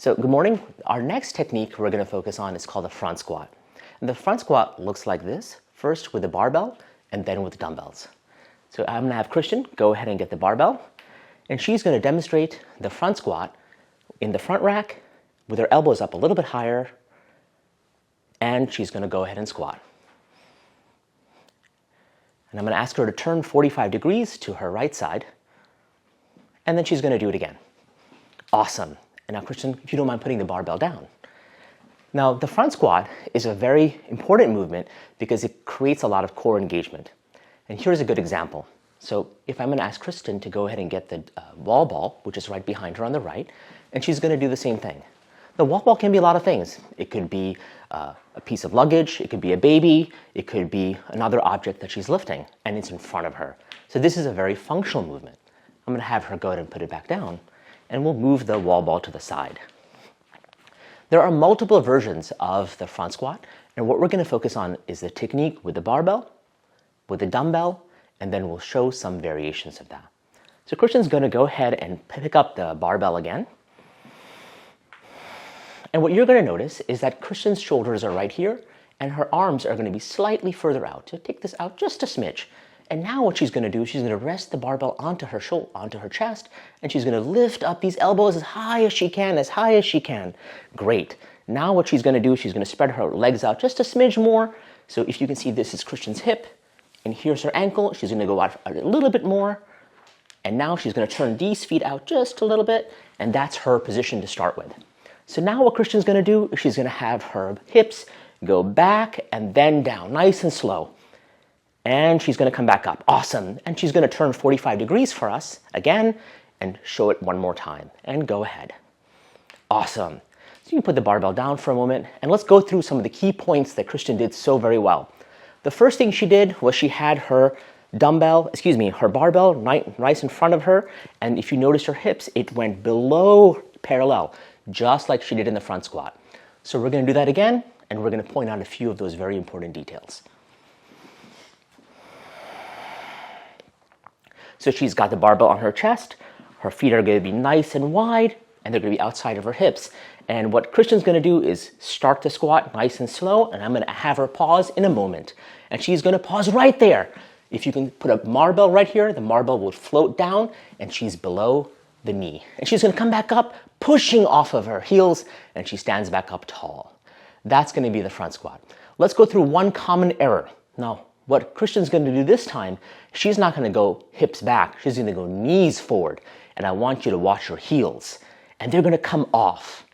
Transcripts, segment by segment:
So good morning. Our next technique we're going to focus on is called the front squat. And the front squat looks like this, first with the barbell and then with the dumbbells. So I'm going to have Kristin go ahead and get the barbell, and she's going to demonstrate the front squat in the front rack with her elbows up a little bit higher, and she's going to go ahead and squat. And I'm going to ask her to turn 45 degrees to her right side, and then she's going to do it again. Awesome. And now, Kristin, if you don't mind putting the barbell down. Now, the front squat is a very important movement because it creates a lot of core engagement. And here's a good example. So if I'm going to ask Kristin to go ahead and get the wall ball, which is right behind her on the right, and she's going to do the same thing. The wall ball can be a lot of things. It could be a piece of luggage, it could be a baby, it could be another object that she's lifting, and it's in front of her. So this is a very functional movement. I'm going to have her go ahead and put it back down, and we'll move the wall ball to the side. There are multiple versions of the front squat, and what we're going to focus on is the technique with the barbell, with the dumbbell, and then we'll show some variations of that. So Kristin's going to go ahead and pick up the barbell again. And what you're going to notice is that Kristin's shoulders are right here, and her arms are going to be slightly further out. So take this out just a smidge. And now what she's going to do is she's going to rest the barbell onto her onto her chest, and she's going to lift up these elbows as high as she can, as high as she can. Great. Now what she's going to do is she's going to spread her legs out just a smidge more. So if you can see, this is Kristin's hip, and here's her ankle. She's going to go out a little bit more. And now she's going to turn these feet out just a little bit, and that's her position to start with. So now what Kristin's going to do is she's going to have her hips go back and then down, nice and slow. And she's going to come back up. Awesome. And she's going to turn 45 degrees for us again and show it one more time. And go ahead. Awesome. So you can put the barbell down for a moment, and let's go through some of the key points that Kristin did so very well. The first thing she did was she had her her barbell nice in front of her, and if you notice her hips, it went below parallel, just like she did in the front squat. So we're going to do that again, and we're going to point out a few of those very important details. So she's got the barbell on her chest, her feet are going to be nice and wide, and they're going to be outside of her hips. And what Kristin's going to do is start the squat nice and slow, and I'm going to have her pause in a moment. And she's going to pause right there. If you can put a barbell right here, the barbell will float down, and she's below the knee. And she's going to come back up, pushing off of her heels, and she stands back up tall. That's going to be the front squat. Let's go through one common error. Now, what Kristin's going to do this time, she's not going to go hips back. She's going to go knees forward. And I want you to watch her heels. And they're going to come off.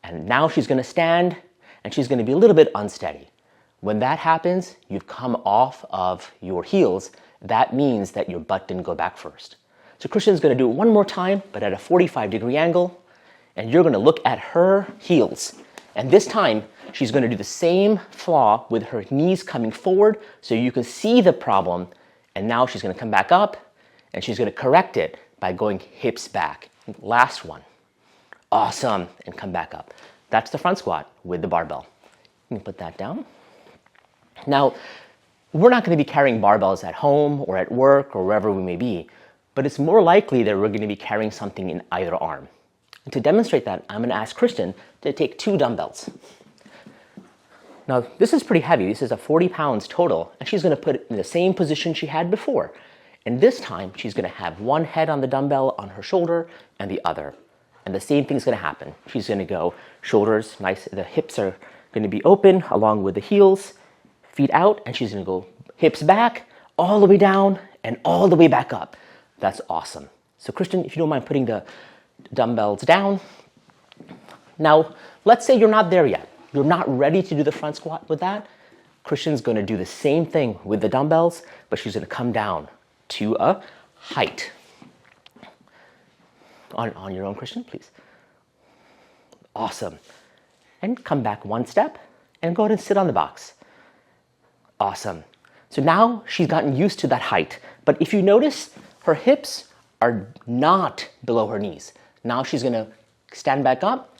And now she's going to stand, and she's going to be a little bit unsteady. When that happens, you've come off of your heels. That means that your butt didn't go back first. So Kristin's going to do it one more time, but at a 45-degree angle, and you're going to look at her heels. And this time, she's going to do the same flaw with her knees coming forward, so you can see the problem, and now she's going to come back up, and she's going to correct it by going hips back. Last one. Awesome, and come back up. That's the front squat with the barbell. You can put that down. Now, we're not going to be carrying barbells at home or at work or wherever we may be, but it's more likely that we're going to be carrying something in either arm. And to demonstrate that, I'm going to ask Kristin to take 2 dumbbells. Now, this is pretty heavy. This is a 40 pounds total, and she's going to put it in the same position she had before. And this time, she's going to have one head on the dumbbell on her shoulder and the other. And the same thing's going to happen. She's going to go shoulders nice. The hips are going to be open along with the heels, feet out, and she's going to go hips back, all the way down, and all the way back up. That's awesome. So Kristin, if you don't mind putting the dumbbells down. Now, let's say you're not there yet. You're not ready to do the front squat with that. Kristin's going to do the same thing with the dumbbells, but she's going to come down to a height. On your own, Kristin, please. Awesome. And come back one step and go ahead and sit on the box. Awesome. So now she's gotten used to that height. But if you notice, her hips are not below her knees. Now she's going to stand back up.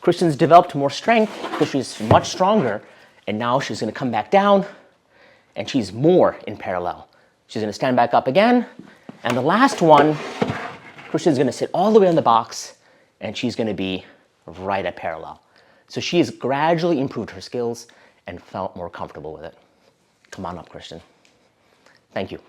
Kristin's developed more strength because she's much stronger. And now she's going to come back down, and she's more in parallel. She's going to stand back up again. And the last one, Kristin's going to sit all the way on the box, and she's going to be right at parallel. So she has gradually improved her skills and felt more comfortable with it. Come on up, Kristin. Thank you.